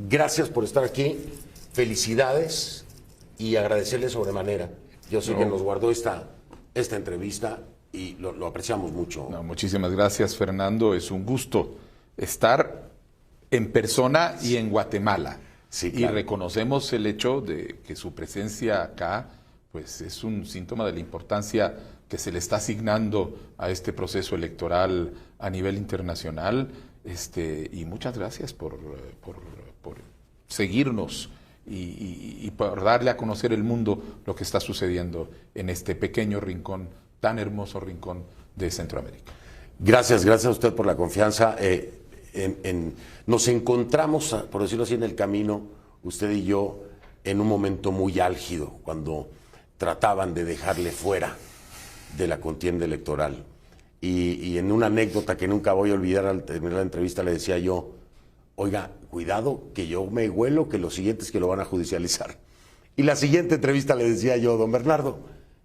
Gracias por estar aquí. Felicidades y agradecerle sobremanera. Yo sé que nos guardó esta entrevista y lo apreciamos mucho. No, muchísimas gracias, Fernando. Es un gusto estar en persona y en Guatemala. Sí, claro. Y reconocemos el hecho de que su presencia acá pues, es un síntoma de la importancia que se le está asignando a este proceso electoral a nivel internacional. Y muchas gracias por seguirnos y por darle a conocer al mundo lo que está sucediendo en este pequeño rincón, tan hermoso rincón de Centroamérica. Gracias a usted por la confianza. Nos encontramos, por decirlo así, en el camino, usted y yo, en un momento muy álgido, cuando trataban de dejarle fuera de la contienda electoral. Y en una anécdota que nunca voy a olvidar, al terminar la entrevista le decía yo, oiga, cuidado que yo me huelo que lo siguiente es que lo van a judicializar. Y la siguiente entrevista le decía yo, don Bernardo,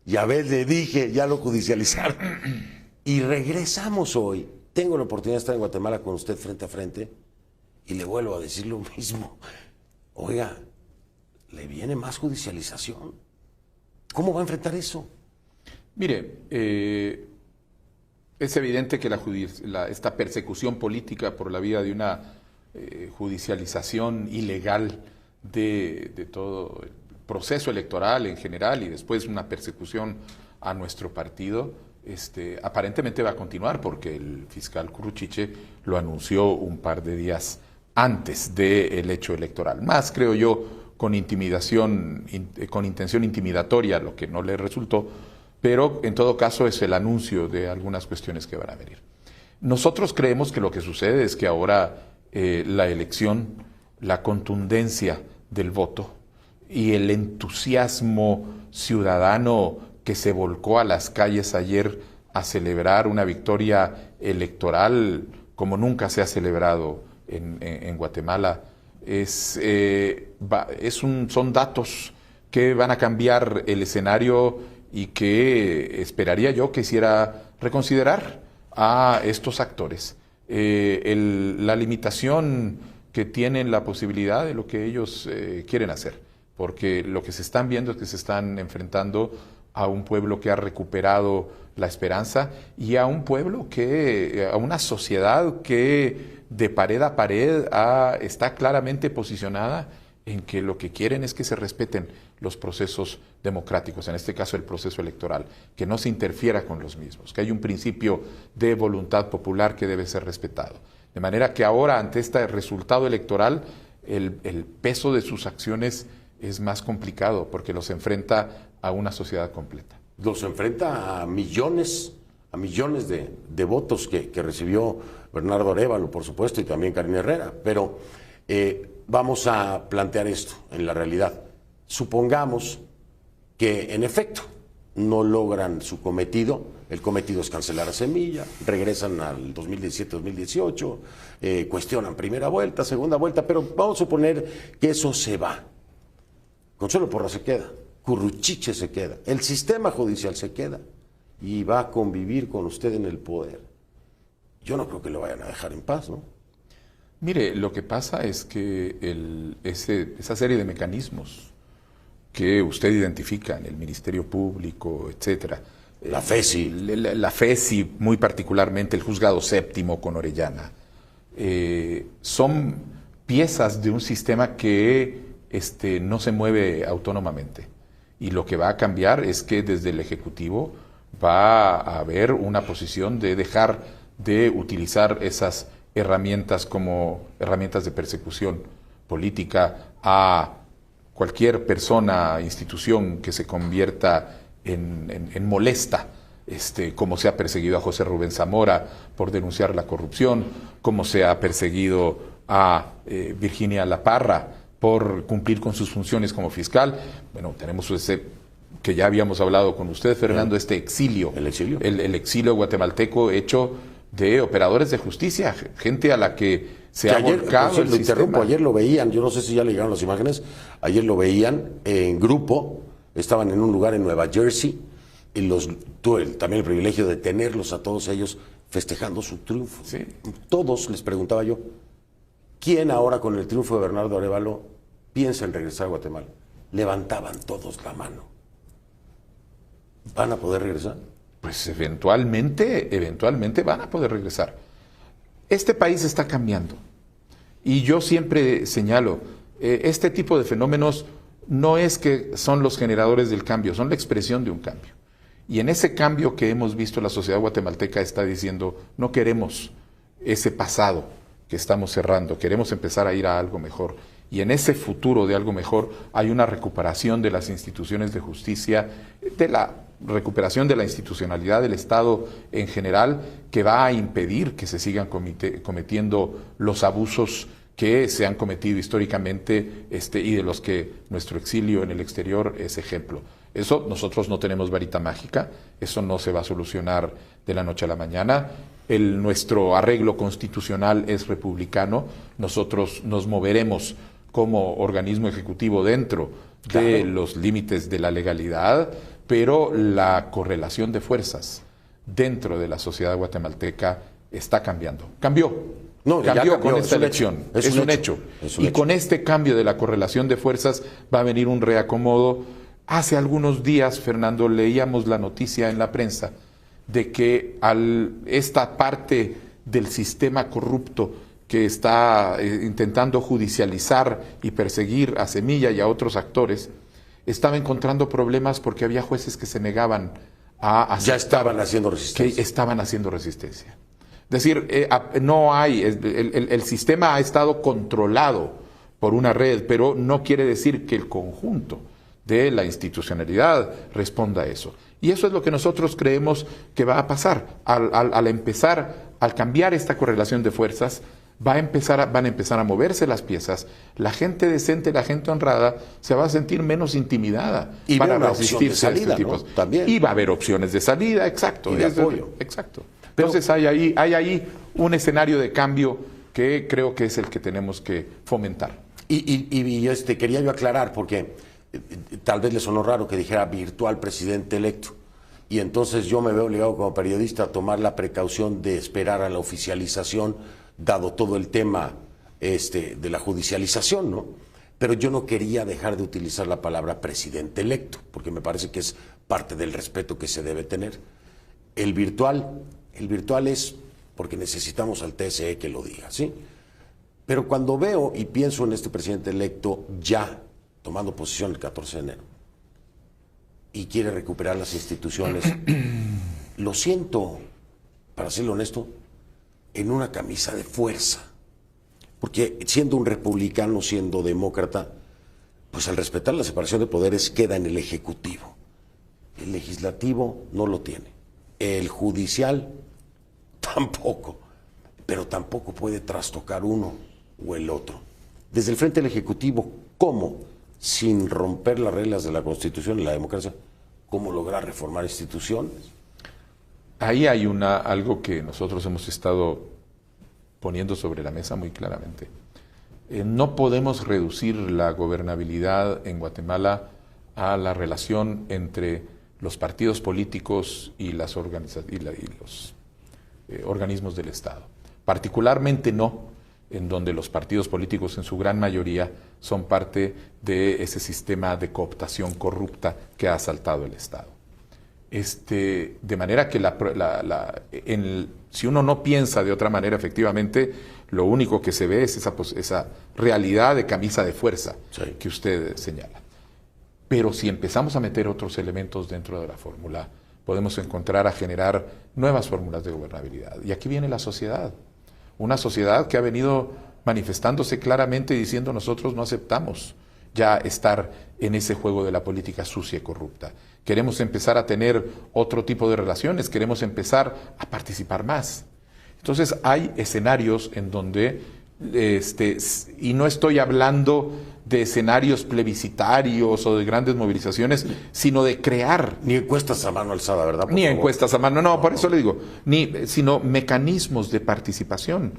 ya ves, le dije, ya lo judicializaron. Y regresamos hoy. Tengo la oportunidad de estar en Guatemala con usted frente a frente y le vuelvo a decir lo mismo. Oiga, le viene más judicialización. ¿Cómo va a enfrentar eso? Mire, es evidente que esta persecución política por la vía de una judicialización ilegal de todo el proceso electoral en general y después una persecución a nuestro partido, aparentemente va a continuar porque el fiscal Curruchiche lo anunció un par de días antes del hecho electoral. Más, creo yo, con intimidación, con intención intimidatoria, lo que no le resultó, pero en todo caso es el anuncio de algunas cuestiones que van a venir. Nosotros creemos que lo que sucede es que ahora la elección, la contundencia del voto y el entusiasmo ciudadano que se volcó a las calles ayer a celebrar una victoria electoral como nunca se ha celebrado en Guatemala, son datos que van a cambiar el escenario y que esperaría yo que hiciera reconsiderar a estos actores. La limitación que tienen la posibilidad de lo que ellos quieren hacer, porque lo que se están viendo es que se están enfrentando a un pueblo que ha recuperado la esperanza y a un pueblo a una sociedad que de pared a pared está claramente posicionada en que lo que quieren es que se respeten los procesos democráticos, en este caso el proceso electoral, que no se interfiera con los mismos, que hay un principio de voluntad popular que debe ser respetado. De manera que ahora, ante este resultado electoral, el peso de sus acciones es más complicado porque los enfrenta a una sociedad completa. Los enfrenta a millones de votos que recibió Bernardo Arévalo, por supuesto, y también Karina Herrera. Pero vamos a plantear esto en la realidad. Supongamos que, en efecto, no logran su cometido. El cometido es cancelar a Semilla, regresan al 2017-2018, cuestionan primera vuelta, segunda vuelta, pero vamos a suponer que eso se va. Consuelo Porras se queda, Curruchiche se queda, el sistema judicial se queda y va a convivir con usted en el poder. Yo no creo que lo vayan a dejar en paz, ¿no? Mire, lo que pasa es que esa serie de mecanismos que usted identifica en el Ministerio Público, etcétera, la FESI, la FESI, muy particularmente el Juzgado Séptimo con Orellana, son piezas de un sistema que no se mueve autónomamente. Y lo que va a cambiar es que desde el Ejecutivo va a haber una posición de dejar de utilizar esas herramientas como herramientas de persecución política a cualquier persona, institución que se convierta en molesta, como se ha perseguido a José Rubén Zamora por denunciar la corrupción, como se ha perseguido a Virginia La Parra por cumplir con sus funciones como fiscal. Bueno, tenemos que ya habíamos hablado con usted, Fernando, exilio. ¿El exilio? El exilio guatemalteco hecho de operadores de justicia, gente a la que se ha volcado el sistema. Ayer lo veían, yo no sé si ya le llegaron las imágenes, ayer lo veían en grupo, estaban en un lugar en Nueva Jersey, y tuve también el privilegio de tenerlos a todos ellos festejando su triunfo. Sí. Todos les preguntaba yo, ¿quién ahora con el triunfo de Bernardo Arévalo piensa en regresar a Guatemala? Levantaban todos la mano. ¿Van a poder regresar? Pues eventualmente van a poder regresar. Este país está cambiando. Y yo siempre señalo, este tipo de fenómenos no es que son los generadores del cambio, son la expresión de un cambio. Y en ese cambio que hemos visto, la sociedad guatemalteca está diciendo, no queremos ese pasado que estamos cerrando, queremos empezar a ir a algo mejor. Y en ese futuro de algo mejor hay una recuperación de las instituciones de justicia, de la recuperación de la institucionalidad del Estado en general, que va a impedir que se sigan cometiendo los abusos que se han cometido históricamente y de los que nuestro exilio en el exterior es ejemplo. Eso nosotros no tenemos varita mágica, eso no se va a solucionar de la noche a la mañana. Nuestro arreglo constitucional es republicano, nosotros nos moveremos como organismo ejecutivo dentro de los límites de la legalidad, pero la correlación de fuerzas dentro de la sociedad guatemalteca está cambiando. Cambió con esta elección. Es un hecho. Y con este cambio de la correlación de fuerzas va a venir un reacomodo. Hace algunos días, Fernando, leíamos la noticia en la prensa de que esta parte del sistema corrupto que está intentando judicializar y perseguir a Semilla y a otros actores, estaba encontrando problemas porque había jueces que se negaban a aceptar, ya estaban haciendo resistencia. Que estaban haciendo resistencia. Es decir, no hay, el sistema ha estado controlado por una red, pero no quiere decir que el conjunto de la institucionalidad responda a eso. Y eso es lo que nosotros creemos que va a pasar. Al cambiar esta correlación de fuerzas, van a empezar a moverse las piezas, la gente decente, la gente honrada se va a sentir menos intimidada y para resistirse a este tipo. ¿no? También. Y va a haber opciones de salida, exacto. Y de apoyo. Exacto. Entonces hay ahí un escenario de cambio que creo que es el que tenemos que fomentar. Y quería yo aclarar, porque tal vez le sonó raro que dijera virtual presidente electo. Y entonces yo me veo obligado como periodista a tomar la precaución de esperar a la oficialización, dado todo el tema de la judicialización, ¿no? Pero yo no quería dejar de utilizar la palabra presidente electo, porque me parece que es parte del respeto que se debe tener. El virtual es porque necesitamos al TSE que lo diga, ¿sí? Pero cuando veo y pienso en este presidente electo ya tomando posición el 14 de enero y quiere recuperar las instituciones, lo siento, para serlo honesto, en una camisa de fuerza. Porque siendo un republicano, siendo demócrata, pues al respetar la separación de poderes queda en el Ejecutivo. El Legislativo no lo tiene. El Judicial tampoco. Pero tampoco puede trastocar uno o el otro. Desde el frente del Ejecutivo, ¿cómo? Sin romper las reglas de la Constitución y la democracia, ¿cómo lograr reformar instituciones? Ahí hay algo que nosotros hemos estado poniendo sobre la mesa muy claramente. No podemos reducir la gobernabilidad en Guatemala a la relación entre los partidos políticos y los organismos del Estado. Particularmente no en donde los partidos políticos en su gran mayoría son parte de ese sistema de cooptación corrupta que ha asaltado el Estado. De manera que si uno no piensa de otra manera, efectivamente, lo único que se ve es esa realidad de camisa de fuerza que usted señala. Pero si empezamos a meter otros elementos dentro de la fórmula, podemos encontrar a generar nuevas fórmulas de gobernabilidad. Y aquí viene la sociedad. Una sociedad que ha venido manifestándose claramente diciendo nosotros no aceptamos ya estar en ese juego de la política sucia y corrupta. Queremos empezar a tener otro tipo de relaciones, queremos empezar a participar más. Entonces hay escenarios en donde, y no estoy hablando de escenarios plebiscitarios o de grandes movilizaciones, sino de crear. Ni encuestas a mano alzada, ¿verdad? Ni encuestas a mano, no, por eso le digo, sino mecanismos de participación,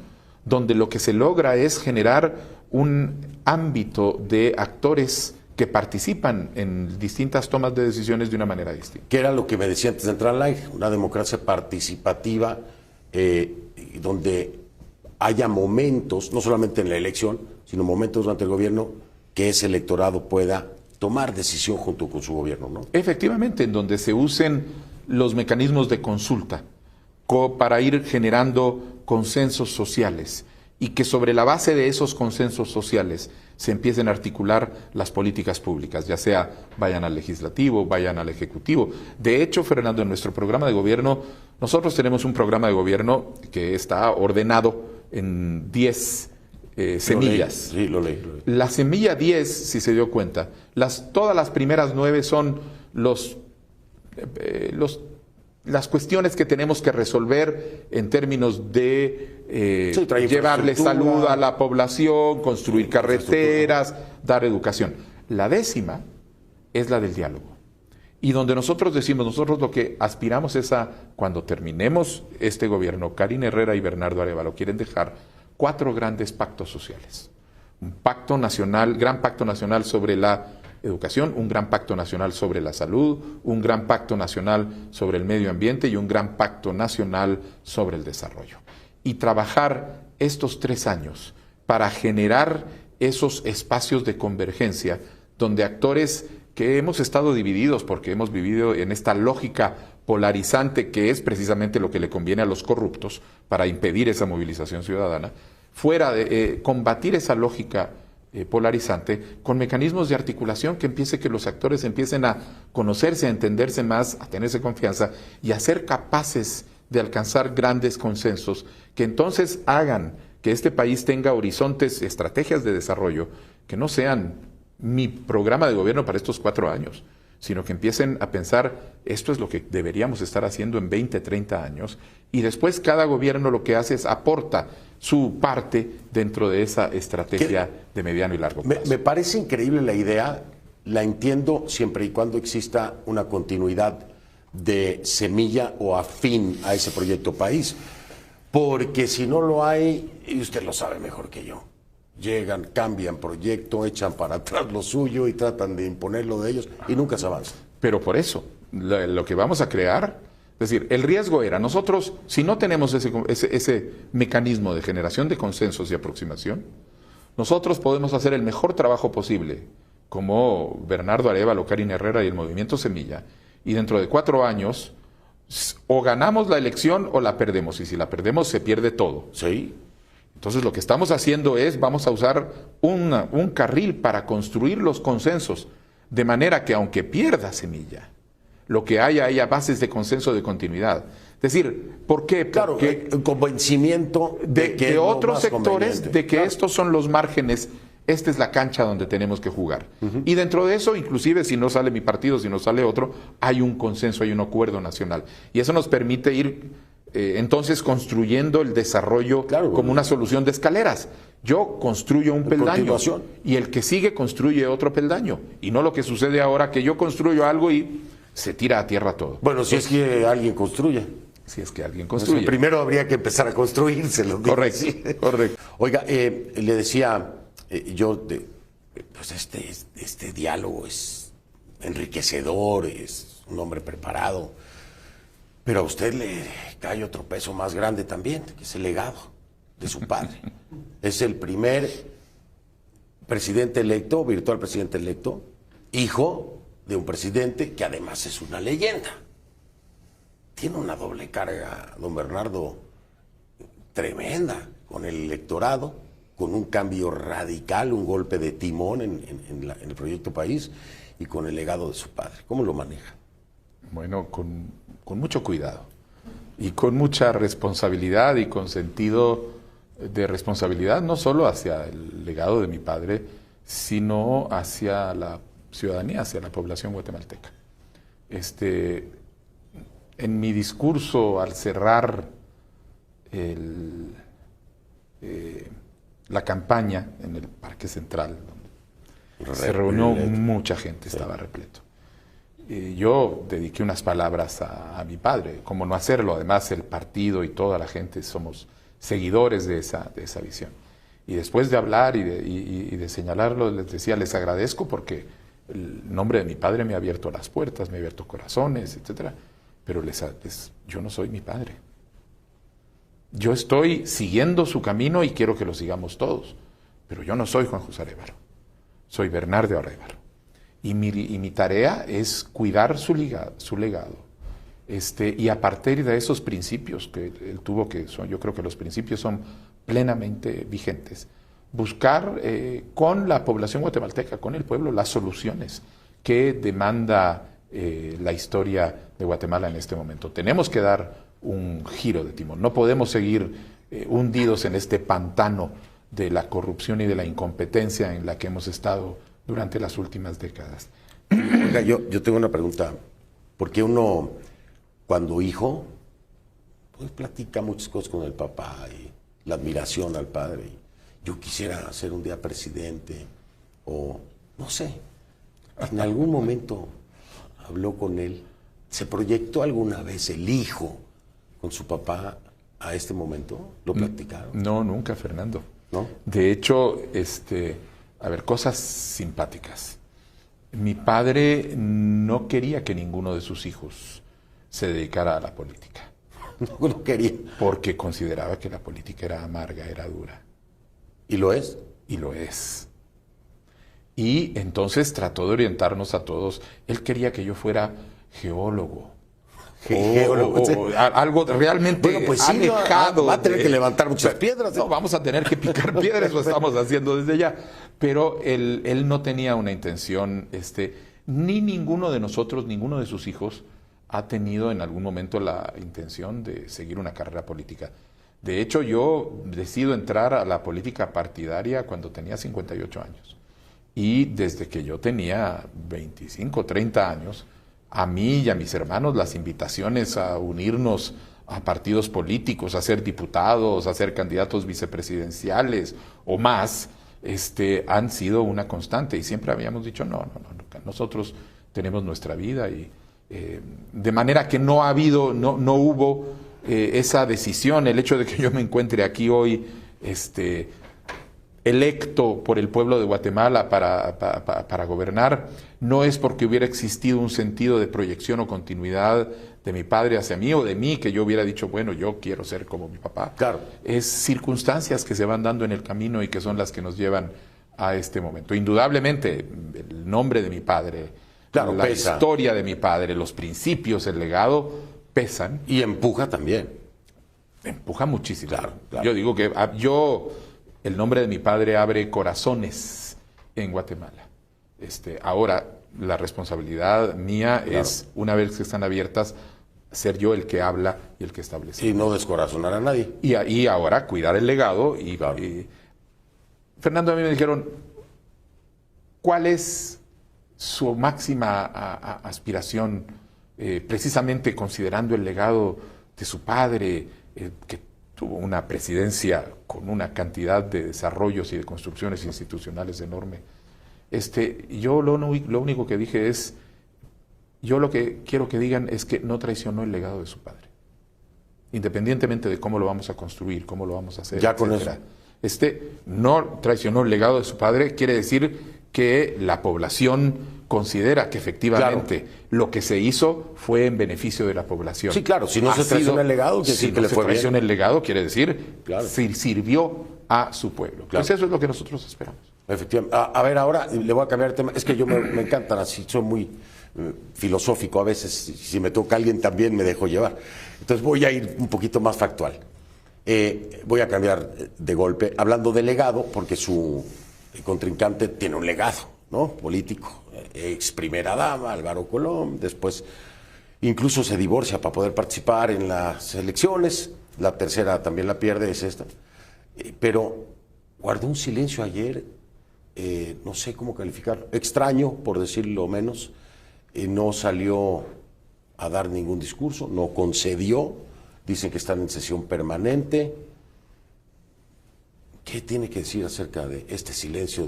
donde lo que se logra es generar un ámbito de actores que participan en distintas tomas de decisiones de una manera distinta. Que era lo que me decía antes de entrar al aire, una democracia participativa donde haya momentos, no solamente en la elección, sino momentos durante el gobierno que ese electorado pueda tomar decisión junto con su gobierno, ¿no? Efectivamente, en donde se usen los mecanismos de consulta para ir generando consensos sociales y que sobre la base de esos consensos sociales se empiecen a articular las políticas públicas, ya sea vayan al legislativo, vayan al ejecutivo. De hecho, Fernando, en nuestro programa de gobierno, nosotros tenemos un programa de gobierno que está ordenado en 10 semillas. Sí, lo leí. La semilla 10, si se dio cuenta, todas las primeras 9 son las cuestiones que tenemos que resolver en términos de llevarle salud a la población, construir carreteras, dar educación. La 10ª es la del diálogo. Y donde nosotros decimos, nosotros lo que aspiramos es a, cuando terminemos este gobierno, Karina Herrera y Bernardo Arévalo quieren dejar 4 grandes pactos sociales. Un pacto nacional, gran pacto nacional sobre la educación, un gran pacto nacional sobre la salud, un gran pacto nacional sobre el medio ambiente y un gran pacto nacional sobre el desarrollo. Y trabajar estos 3 años para generar esos espacios de convergencia donde actores que hemos estado divididos porque hemos vivido en esta lógica polarizante que es precisamente lo que le conviene a los corruptos para impedir esa movilización ciudadana, fuera de combatir esa lógica polarizante con mecanismos de articulación que empiece que los actores empiecen a conocerse, a entenderse más, a tenerse confianza y a ser capaces de alcanzar grandes consensos que entonces hagan que este país tenga horizontes, estrategias de desarrollo que no sean mi programa de gobierno para estos 4 años, sino que empiecen a pensar esto es lo que deberíamos estar haciendo en 20, 30 años y después cada gobierno lo que hace es aporta su parte dentro de esa estrategia de mediano y largo plazo. Me parece increíble la idea, la entiendo siempre y cuando exista una continuidad de semilla o afín a ese proyecto país, porque si no lo hay, y usted lo sabe mejor que yo, llegan, cambian proyecto, echan para atrás lo suyo y tratan de imponer lo de ellos y nunca se avanza. Pero por eso, lo que vamos a crear, es decir, el riesgo era, nosotros, si no tenemos ese mecanismo de generación de consensos y aproximación, nosotros podemos hacer el mejor trabajo posible, como Bernardo Arévalo, Karina Herrera y el Movimiento Semilla, y dentro de 4 años, o ganamos la elección o la perdemos, y si la perdemos se pierde todo. Sí. Entonces lo que estamos haciendo es, vamos a usar un carril para construir los consensos, de manera que aunque pierda Semilla, lo que haya bases de consenso de continuidad. Es decir, ¿por qué? Claro, porque el convencimiento de otros sectores de que estos son los márgenes, esta es la cancha donde tenemos que jugar. Y dentro de eso, inclusive si no sale mi partido, si no sale otro, hay un consenso, hay un acuerdo nacional. Y eso nos permite ir entonces construyendo el desarrollo como una solución de escaleras. Yo construyo un peldaño y el que sigue construye otro peldaño. Y no lo que sucede ahora, que yo construyo algo y se tira a tierra todo. Bueno, si es que alguien construye. Si es que alguien construye. Entonces, primero habría que empezar a construírselo. Correcto, sí. correcto. Oiga, le decía pues este diálogo es enriquecedor, es un hombre preparado, pero a usted le cae otro peso más grande también, que es el legado de su padre. Es el primer presidente electo, virtual presidente electo, hijo de un presidente que además es una leyenda. Tiene una doble carga, don Bernardo, tremenda, con el electorado, con un cambio radical, un golpe de timón en el proyecto país y con el legado de su padre. ¿Cómo lo maneja? Bueno, con mucho cuidado y con mucha responsabilidad y con sentido de responsabilidad, no solo hacia el legado de mi padre, sino hacia la ciudadanía, hacia la población guatemalteca. En mi discurso, al cerrar la campaña en el Parque Central, donde se reunió mucha gente, estaba repleto. Yo dediqué unas palabras a mi padre, como no hacerlo, además el partido y toda la gente somos seguidores de esa visión. Y después de hablar y de señalarlo, les decía, les agradezco porque el nombre de mi padre me ha abierto las puertas, me ha abierto corazones, etcétera. Pero yo no soy mi padre. Yo estoy siguiendo su camino y quiero que lo sigamos todos. Pero yo no soy Juan José Arévalo, soy Bernardo Arévalo. Y mi tarea es cuidar su legado. Y a partir de esos principios que él tuvo, yo creo que los principios son plenamente vigentes, buscar con la población guatemalteca, con el pueblo, las soluciones que demanda la historia de Guatemala en este momento. Tenemos que dar un giro de timón. No podemos seguir hundidos en este pantano de la corrupción y de la incompetencia en la que hemos estado durante las últimas décadas. Oiga, yo tengo una pregunta. ¿Por qué uno, cuando hijo, pues platica muchas cosas con el papá y la admiración al padre? Yo quisiera ser un día presidente, o no sé, en algún momento habló con él. ¿Se proyectó alguna vez el hijo con su papá a este momento? ¿Lo platicaron? No, nunca, Fernando. ¿No? De hecho, a ver, cosas simpáticas. Mi padre no quería que ninguno de sus hijos se dedicara a la política. No lo quería. Porque consideraba que la política era amarga, era dura. ¿Y lo es? Y lo es. Y entonces trató de orientarnos a todos. Él quería que yo fuera geólogo. O algo realmente alejado. Va a tener que levantar muchas piedras. No, vamos a tener que picar piedras, lo estamos haciendo desde ya. Pero él no tenía una intención, ni ninguno de nosotros, ninguno de sus hijos ha tenido en algún momento la intención de seguir una carrera política. De hecho, yo decido entrar a la política partidaria cuando tenía 58 años. Y desde que yo tenía 25, 30 años, a mí y a mis hermanos las invitaciones a unirnos a partidos políticos, a ser diputados, a ser candidatos vicepresidenciales o más, han sido una constante. Y siempre habíamos dicho, no, nosotros tenemos nuestra vida. Y de manera que no hubo esa decisión. El hecho de que yo me encuentre aquí hoy, electo por el pueblo de Guatemala para gobernar, no es porque hubiera existido un sentido de proyección o continuidad de mi padre hacia mí o de mí, que yo hubiera dicho, bueno, yo quiero ser como mi papá. Claro. Es circunstancias que se van dando en el camino y que son las que nos llevan a este momento. Indudablemente, el nombre de mi padre, claro, la pesa. Historia de mi padre, los principios, el legado, pesan. Y empuja también. Empuja muchísimo. Claro. Yo digo que el nombre de mi padre abre corazones en Guatemala. Ahora, la responsabilidad mía es, una vez que están abiertas, ser yo el que habla y el que establece. Y no descorazonar a nadie. Y ahora cuidar el legado. Claro. Fernando, a mí me dijeron, ¿cuál es su máxima aspiración, precisamente considerando el legado de su padre, que tuvo una presidencia con una cantidad de desarrollos y de construcciones institucionales enorme? Yo lo único que dije es, yo lo que quiero que digan es que no traicionó el legado de su padre, independientemente de cómo lo vamos a construir, cómo lo vamos a hacer, ya con etcétera. eso. No traicionó el legado de su padre, quiere decir que la población considera que efectivamente lo que se hizo fue en beneficio de la población. Sí, claro, si no se traiciona el legado, quiere decir que le fue bien. Si no se traiciona el legado, quiere decir claro, sirvió a su pueblo. Claro. Pues eso es lo que nosotros esperamos. Efectivamente. A ver, ahora le voy a cambiar de tema. Es que yo me encantan así, soy muy filosófico a veces. Si me toca alguien también me dejo llevar. Entonces voy a ir un poquito más factual. Voy a cambiar de golpe, hablando de legado, porque su contrincante tiene un legado, ¿no? Político. Ex primera dama, Álvaro Colom, después incluso se divorcia para poder participar en las elecciones. La tercera también la pierde, es esta. Pero guardó un silencio ayer, no sé cómo calificarlo, extraño, por decirlo menos. No salió a dar ningún discurso, no concedió. Dicen que están en sesión permanente. ¿Qué tiene que decir acerca de este silencio?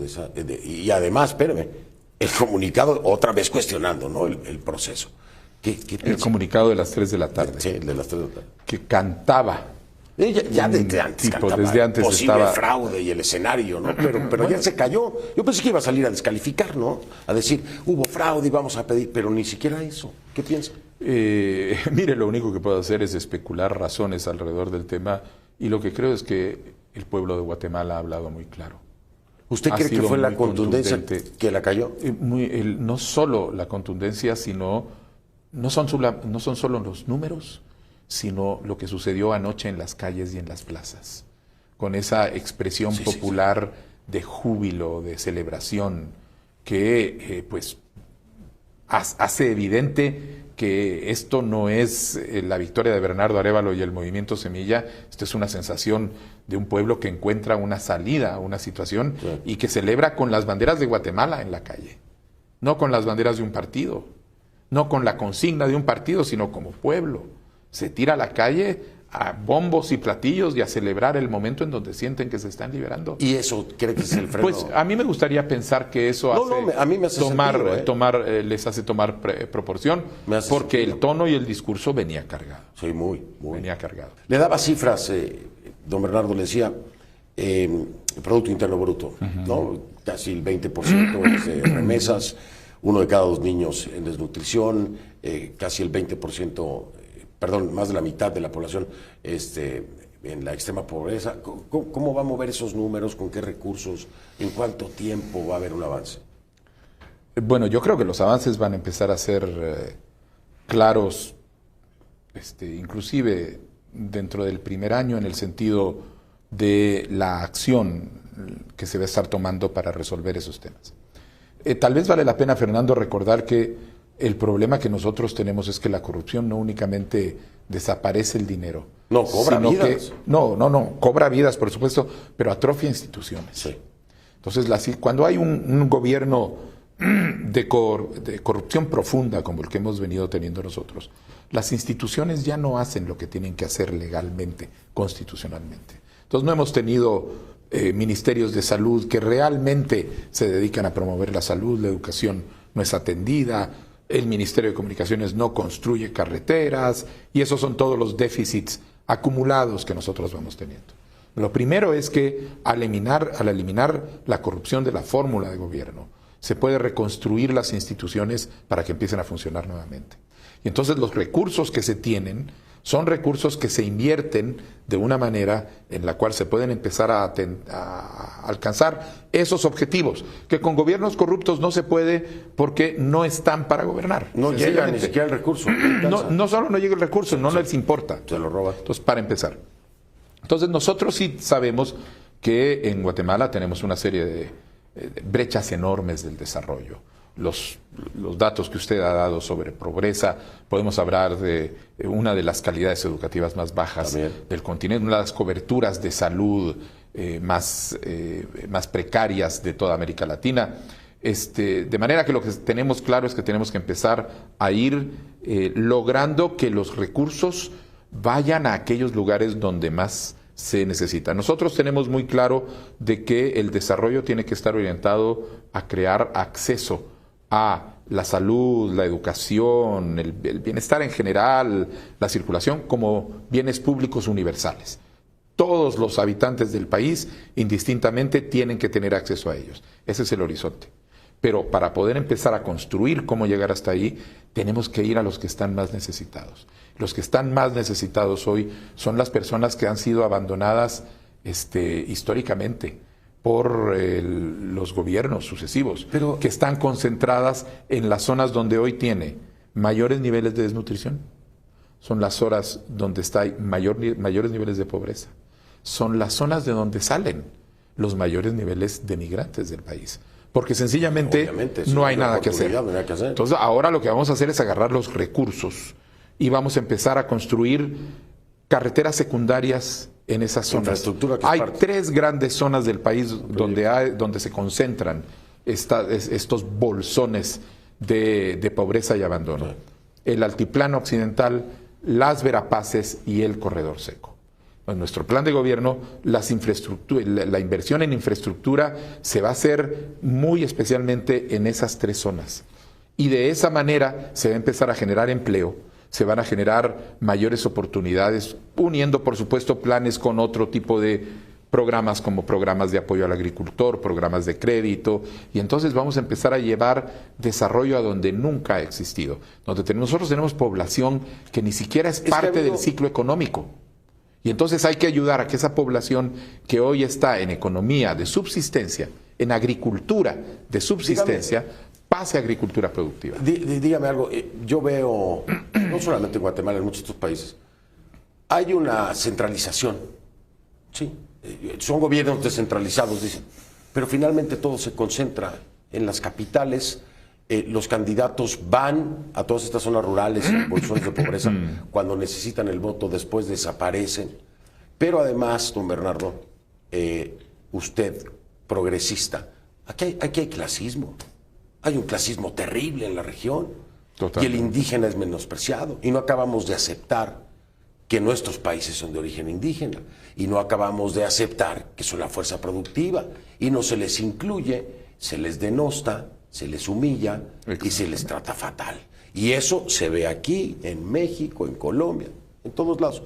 Y además, espérame, el comunicado, otra vez cuestionando, ¿no? El proceso. ¿Qué el comunicado de las 3 de la tarde. Sí, de las 3 de la tarde. Que cantaba. Ya desde antes cantaba desde antes posible estaba fraude y el escenario, ¿no? Pero bueno, ya se cayó. Yo pensé que iba a salir a descalificar, ¿no? A decir, hubo fraude y vamos a pedir, pero ni siquiera eso. ¿Qué piensa? Mire, lo único que puedo hacer es especular razones alrededor del tema y lo que creo es que el pueblo de Guatemala ha hablado muy claro. ¿Usted cree que fue la contundencia que la cayó? No solo la contundencia, sino no son solo los números, sino lo que sucedió anoche en las calles y en las plazas, con esa expresión popular de júbilo, de celebración, que pues hace evidente que esto no es la victoria de Bernardo Arévalo y el movimiento Semilla. Esto es una sensación de un pueblo que encuentra una salida a una situación y que celebra con las banderas de Guatemala en la calle, no con las banderas de un partido, no con la consigna de un partido, sino como pueblo. Se tira a la calle a bombos y platillos y a celebrar el momento en donde sienten que se están liberando. ¿Y eso cree que es el freno? Pues a mí me gustaría pensar que eso a mí me hace les hace tomar proporción, porque el tono y el discurso venía cargado. Sí, muy. Venía cargado. Le daba cifras, don Bernardo, le decía, Producto Interno Bruto, ¿no? Casi el 20% es de remesas, 1 de cada 2 niños en desnutrición, casi el 20%, más de la mitad de la población en la extrema pobreza. ¿Cómo va a mover esos números? ¿Con qué recursos? ¿En cuánto tiempo va a haber un avance? Bueno, yo creo que los avances van a empezar a ser claros, inclusive dentro del primer año, en el sentido de la acción que se va a estar tomando para resolver esos temas. Tal vez vale la pena, Fernando, recordar que el problema que nosotros tenemos es que la corrupción no únicamente desaparece el dinero. No, cobra vidas. Cobra vidas, por supuesto, pero atrofia instituciones. Sí. Entonces, cuando hay un gobierno de corrupción profunda, como el que hemos venido teniendo nosotros, las instituciones ya no hacen lo que tienen que hacer legalmente, constitucionalmente. Entonces, no hemos tenido ministerios de salud que realmente se dedican a promover la salud, la educación no es atendida, el Ministerio de Comunicaciones no construye carreteras, y esos son todos los déficits acumulados que nosotros vamos teniendo. Lo primero es que al eliminar la corrupción de la fórmula de gobierno, se puede reconstruir las instituciones para que empiecen a funcionar nuevamente. Y entonces los recursos que se tienen son recursos que se invierten de una manera en la cual se pueden empezar a alcanzar esos objetivos, que con gobiernos corruptos no se puede porque no están para gobernar. No llega ni siquiera el recurso. No solo no llega el recurso, no les importa. Se lo roban. Entonces, para empezar. Entonces, nosotros sí sabemos que en Guatemala tenemos una serie de brechas enormes del desarrollo. Los datos que usted ha dado sobre pobreza, podemos hablar de una de las calidades educativas más bajas del continente, una de las coberturas de salud más precarias de toda América Latina. De manera que lo que tenemos claro es que tenemos que empezar a ir logrando que los recursos vayan a aquellos lugares donde más se necesita. Nosotros tenemos muy claro de que el desarrollo tiene que estar orientado a crear acceso a la salud, la educación, el bienestar en general, la circulación como bienes públicos universales. Todos los habitantes del país, indistintamente, tienen que tener acceso a ellos. Ese es el horizonte. Pero para poder empezar a construir cómo llegar hasta ahí, tenemos que ir a los que están más necesitados. Los que están más necesitados hoy son las personas que han sido abandonadas históricamente por los gobiernos sucesivos, que están concentradas en las zonas donde hoy tiene mayores niveles de desnutrición. Son las zonas donde hay mayores niveles de pobreza. Son las zonas de donde salen los mayores niveles de migrantes del país. Porque sencillamente no hay nada que hacer. Entonces ahora lo que vamos a hacer es agarrar los recursos y vamos a empezar a construir carreteras secundarias en esas zonas. Hay 3 grandes zonas del país donde se concentran estos bolsones de pobreza y abandono. El altiplano occidental, las Verapaces y el corredor seco. En nuestro plan de gobierno, la inversión en infraestructura se va a hacer muy especialmente en esas 3 zonas. Y de esa manera se va a empezar a generar empleo, se van a generar mayores oportunidades, uniendo por supuesto planes con otro tipo de programas como programas de apoyo al agricultor, programas de crédito, y entonces vamos a empezar a llevar desarrollo a donde nunca ha existido. Nosotros tenemos población que ni siquiera es parte del ciclo económico. Y entonces hay que ayudar a que esa población que hoy está en economía de subsistencia, en agricultura de subsistencia, pase a agricultura productiva. Dígame algo, yo veo, no solamente en Guatemala, en muchos otros países, hay una centralización, sí, son gobiernos descentralizados, dicen, pero finalmente todo se concentra en las capitales. Los candidatos van a todas estas zonas rurales en bolsones de pobreza cuando necesitan el voto, después desaparecen. Pero además, don Bernardo, usted, progresista, aquí hay clasismo. Hay un clasismo terrible en la región. Totalmente. Y el indígena es menospreciado. Y no acabamos de aceptar que nuestros países son de origen indígena. Y no acabamos de aceptar que son la fuerza productiva. Y no se les incluye, se les denosta, se les humilla y se les trata fatal. Y eso se ve aquí, en México, en Colombia, en todos lados.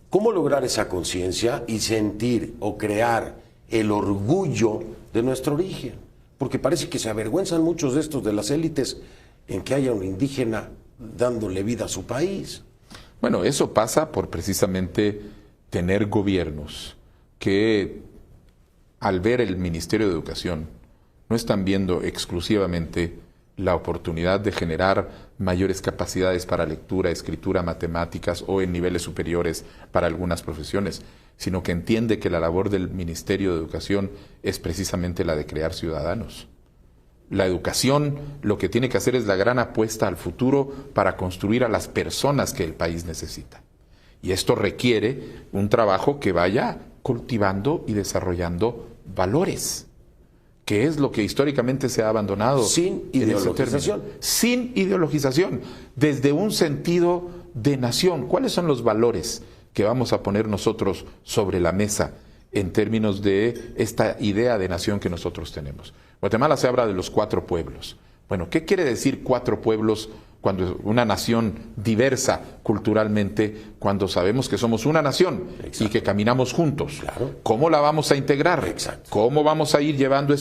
¿Cómo lograr esa conciencia y sentir o crear el orgullo de nuestro origen? Porque parece que se avergüenzan muchos de estos de las élites en que haya un indígena dándole vida a su país. Bueno, eso pasa por precisamente tener gobiernos que al ver el Ministerio de Educación no están viendo exclusivamente la oportunidad de generar mayores capacidades para lectura, escritura, matemáticas o en niveles superiores para algunas profesiones, sino que entiende que la labor del Ministerio de Educación es precisamente la de crear ciudadanos. La educación lo que tiene que hacer es la gran apuesta al futuro para construir a las personas que el país necesita. Y esto requiere un trabajo que vaya cultivando y desarrollando valores, que es lo que históricamente se ha abandonado. Sin ideologización. Sin ideologización, desde un sentido de nación. ¿Cuáles son los valores que vamos a poner nosotros sobre la mesa en términos de esta idea de nación que nosotros tenemos? Guatemala se habla de los 4 pueblos. Bueno, ¿qué quiere decir 4 pueblos cuando una nación diversa culturalmente, cuando sabemos que somos una nación? Exacto. Y que caminamos juntos? Claro. ¿Cómo la vamos a integrar? Exacto. ¿Cómo vamos a ir llevando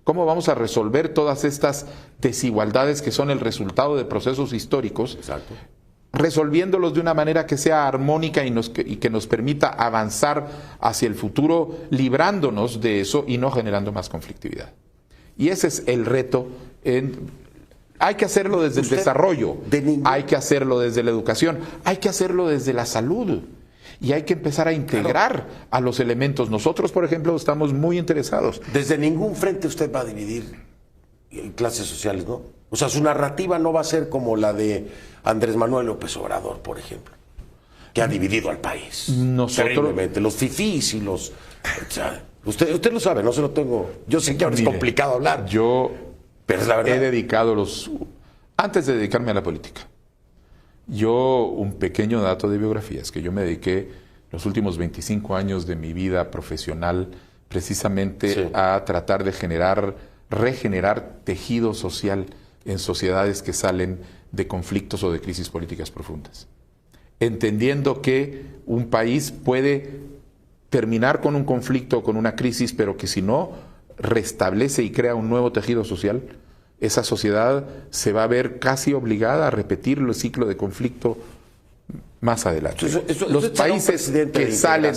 cómo vamos a resolver todas estas desigualdades que son el resultado de procesos históricos? Exacto. Resolviéndolos de una manera que sea armónica y que nos permita avanzar hacia el futuro, librándonos de eso y no generando más conflictividad. Y ese es el reto. Hay que hacerlo desde el desarrollo, hay que hacerlo desde la educación, hay que hacerlo desde la salud. Y hay que empezar a integrar a los elementos. Nosotros, por ejemplo, estamos muy interesados. Desde ningún frente usted va a dividir clases sociales, ¿no? O sea, su narrativa no va a ser como la de Andrés Manuel López Obrador, por ejemplo, que ha dividido al país. Terriblemente. Los fifís y los... O sea, usted lo sabe, no se lo tengo... Yo sé que ahora es complicado hablar. Pero es la verdad. He dedicado antes de dedicarme a la política, un pequeño dato de biografía es que yo me dediqué los últimos 25 años de mi vida profesional precisamente a tratar de regenerar tejido social en sociedades que salen de conflictos o de crisis políticas profundas. Entendiendo que un país puede terminar con un conflicto o con una crisis, pero que si no restablece y crea un nuevo tejido social, esa sociedad se va a ver casi obligada a repetir el ciclo de conflicto más adelante. Los países que salen,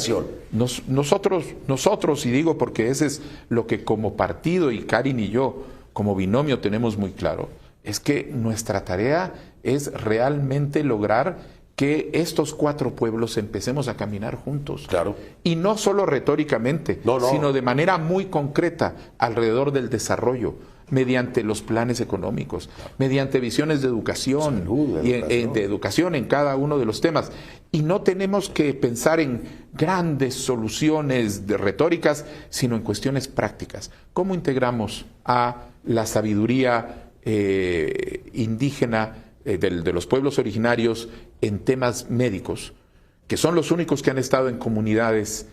nosotros, y digo porque ese es lo que como partido, y Karin y yo como binomio tenemos muy claro, es que nuestra tarea es realmente lograr que estos 4 pueblos empecemos a caminar juntos. Claro. Y no solo retóricamente, sino de manera muy concreta alrededor del desarrollo, mediante los planes económicos, mediante visiones de educación, de educación en cada uno de los temas. Y no tenemos que pensar en grandes soluciones retóricas, sino en cuestiones prácticas. ¿Cómo integramos a la sabiduría indígena de los pueblos originarios en temas médicos, que son los únicos que han estado en comunidades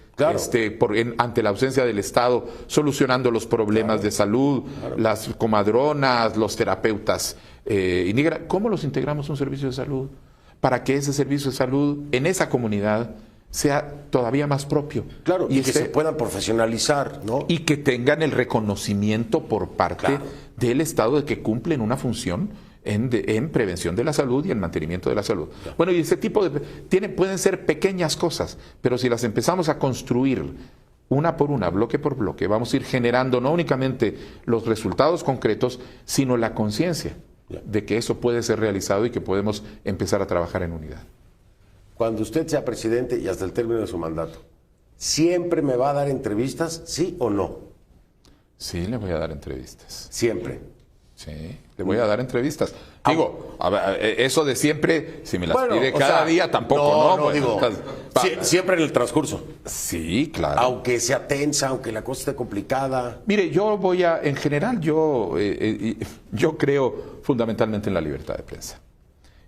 ante la ausencia del Estado, solucionando los problemas de salud, las comadronas, los terapeutas indígenas? ¿Cómo los integramos a un servicio de salud para que ese servicio de salud en esa comunidad sea todavía más propio? Claro, y que se puedan profesionalizar, ¿no? Y que tengan el reconocimiento por parte del Estado de que cumplen una función en prevención de la salud y en mantenimiento de la salud. Bueno, y ese tipo pueden ser pequeñas cosas, pero si las empezamos a construir una por una, bloque por bloque, vamos a ir generando no únicamente los resultados concretos, sino la conciencia de que eso puede ser realizado y que podemos empezar a trabajar en unidad. Cuando usted sea presidente y hasta el término de su mandato, ¿siempre me va a dar entrevistas, sí o no? Sí, le voy a dar entrevistas. Siempre. Sí, le voy a dar entrevistas. Digo, a ver, eso de siempre, si me las pide cada día, tampoco, ¿no? Digo, siempre en el transcurso. Sí, claro. Aunque sea tensa, aunque la cosa esté complicada. Mire, en general, yo creo fundamentalmente en la libertad de prensa.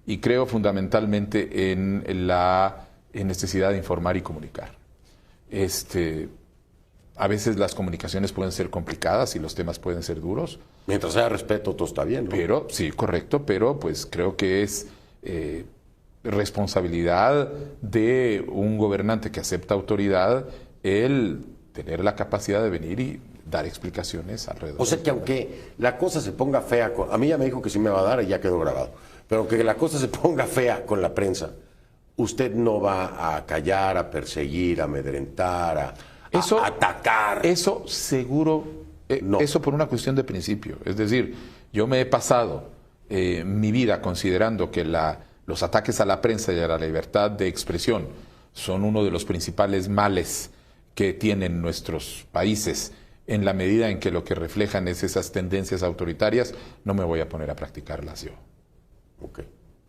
Y creo fundamentalmente en la necesidad de informar y comunicar. A veces las comunicaciones pueden ser complicadas y los temas pueden ser duros. Mientras haya respeto, todo está bien, ¿no? Pero, sí, correcto, pero pues creo que es responsabilidad de un gobernante que acepta autoridad el tener la capacidad de venir y dar explicaciones alrededor. O sea que aunque la cosa se ponga fea, a mí ya me dijo que sí me va a dar y ya quedó grabado, pero aunque la cosa se ponga fea con la prensa, usted no va a callar, a perseguir, a amedrentar, a atacar. Eso seguro, no. Eso por una cuestión de principio. Es decir, yo me he pasado mi vida considerando que los ataques a la prensa y a la libertad de expresión son uno de los principales males que tienen nuestros países. En la medida en que lo que reflejan es esas tendencias autoritarias, no me voy a poner a practicarlas yo. Ok.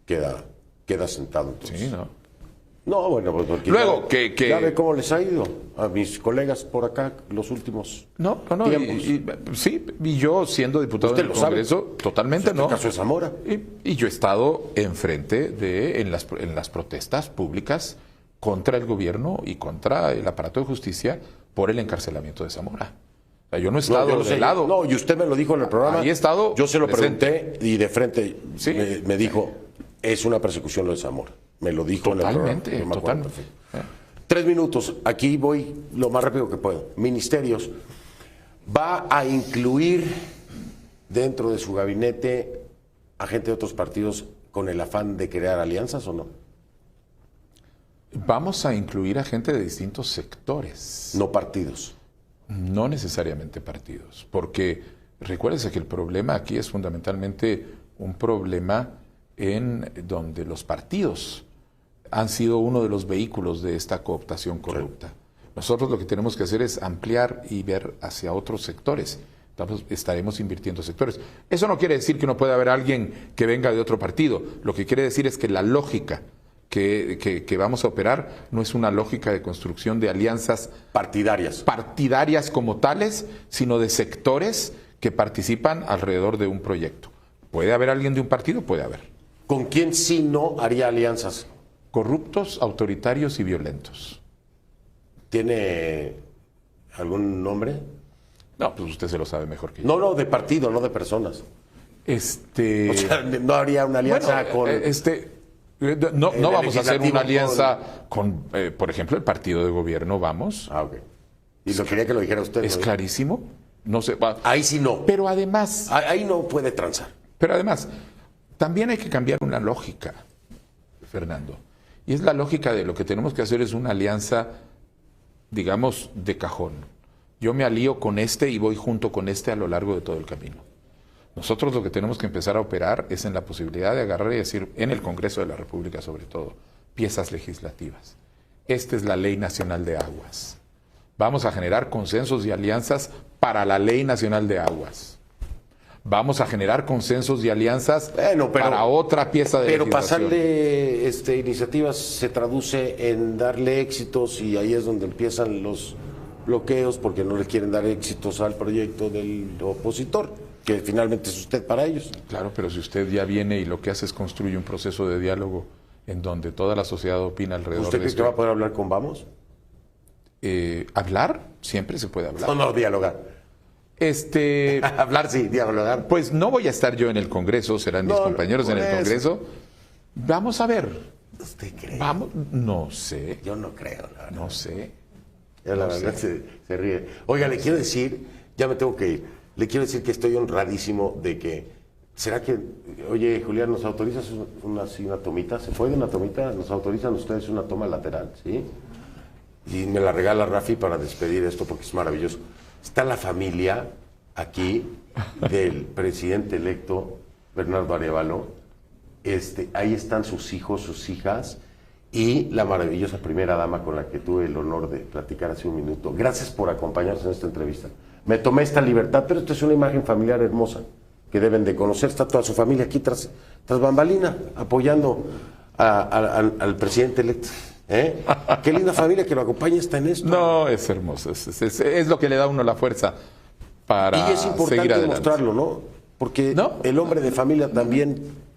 Queda sentado entonces. Sí, ¿no? No, bueno, pues porque luego ya ve cómo les ha ido a mis colegas por acá los últimos tiempos. Y yo siendo diputado del Congreso, totalmente no. ¿El caso de Zamora? Y yo he estado enfrente en las protestas públicas contra el gobierno y contra el aparato de justicia por el encarcelamiento de Zamora. O sea, yo no he estado de lado. No, y usted me lo dijo en el programa. Ahí he estado. Yo se lo pregunté y de frente sí. me dijo, es una persecución lo de Zamora. Me lo dijo totalmente, en el programa. Totalmente. 3 minutos. Aquí voy lo más rápido que puedo. Ministerios. ¿Va a incluir dentro de su gabinete a gente de otros partidos con el afán de crear alianzas o no? Vamos a incluir a gente de distintos sectores. No partidos. No necesariamente partidos, porque recuérdese que el problema aquí es fundamentalmente un problema en donde los partidos han sido uno de los vehículos de esta cooptación corrupta. Sí. Nosotros lo que tenemos que hacer es ampliar y ver hacia otros sectores. Estaremos invirtiendo sectores. Eso no quiere decir que no pueda haber alguien que venga de otro partido. Lo que quiere decir es que la lógica que vamos a operar no es una lógica de construcción de alianzas partidarias como tales, sino de sectores que participan alrededor de un proyecto. ¿Puede haber alguien de un partido? Puede haber. ¿Con quién sí no haría alianzas? Corruptos, autoritarios y violentos. ¿Tiene algún nombre? No, pues usted se lo sabe mejor que yo. No, de partido, no de personas. O sea, no habría una alianza con... No vamos a hacer una alianza con por ejemplo, el partido de gobierno, vamos. Ah, ok. Y lo quería que lo dijera usted. Es clarísimo. No sé. Ahí sí no. Pero además... Ahí no puede transar. Pero además, también hay que cambiar una lógica, Fernando. Y es la lógica de lo que tenemos que hacer es una alianza, digamos, de cajón. Yo me alío con este y voy junto con este a lo largo de todo el camino. Nosotros lo que tenemos que empezar a operar es en la posibilidad de agarrar y decir, en el Congreso de la República sobre todo, piezas legislativas. Esta es la Ley Nacional de Aguas. Vamos a generar consensos y alianzas para la Ley Nacional de Aguas. Vamos a generar consensos y alianzas para otra pieza de legislación. Pero pasarle iniciativas se traduce en darle éxitos y ahí es donde empiezan los bloqueos porque no le quieren dar éxitos al proyecto del opositor, que finalmente es usted para ellos. Claro, pero si usted ya viene y lo que hace es construir un proceso de diálogo en donde toda la sociedad opina alrededor de ¿Usted cree que va a poder hablar con Vamos? ¿Hablar? Siempre se puede hablar. No, dialogar. Hablar sí, dialogar. Pues no voy a estar yo en el Congreso, serán mis compañeros en el Congreso. Vamos a ver. ¿Usted cree? Vamos, no sé. Yo no creo, la verdad. No sé. La verdad se ríe. Oiga, le quiero decir, ya me tengo que ir, le quiero decir que estoy honradísimo de que ¿Será que, oye, Julián, nos autorizas una tomita? ¿Se puede una tomita? ¿Nos autorizan ustedes una toma lateral? ¿Sí? Y me la regala Rafi para despedir esto porque es maravilloso. Está la familia aquí del presidente electo Bernardo Arévalo. Ahí están sus hijos, sus hijas y la maravillosa primera dama con la que tuve el honor de platicar hace un minuto. Gracias por acompañarnos en esta entrevista. Me tomé esta libertad, pero esta es una imagen familiar hermosa que deben de conocer. Está toda su familia aquí tras bambalina, apoyando al presidente electo. Qué linda familia que lo acompaña, está en esto. No, es hermoso. Es lo que le da a uno la fuerza para seguir adelante. Y es importante mostrarlo, ¿no? Porque el hombre de familia también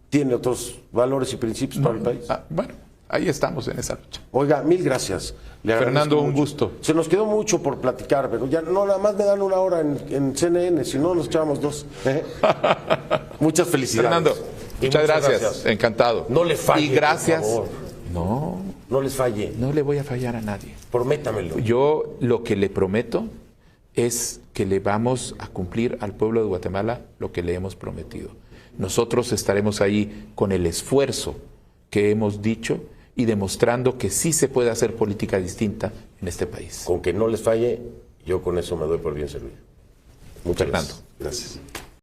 tiene otros valores y principios para el país. Bueno, ahí estamos en esa lucha. Oiga, mil gracias. Fernando, un gusto. Se nos quedó mucho por platicar, pero ya no, nada más me dan una hora en CNN, si no nos echamos 2. Muchas felicidades. Fernando, muchas gracias. Encantado. No le falle, y gracias. por favor. No les falle. No le voy a fallar a nadie. Prométamelo. Yo lo que le prometo es que le vamos a cumplir al pueblo de Guatemala lo que le hemos prometido. Nosotros estaremos ahí con el esfuerzo que hemos dicho y demostrando que sí se puede hacer política distinta en este país. Con que no les falle, yo con eso me doy por bien servido. Muchas gracias. Gracias.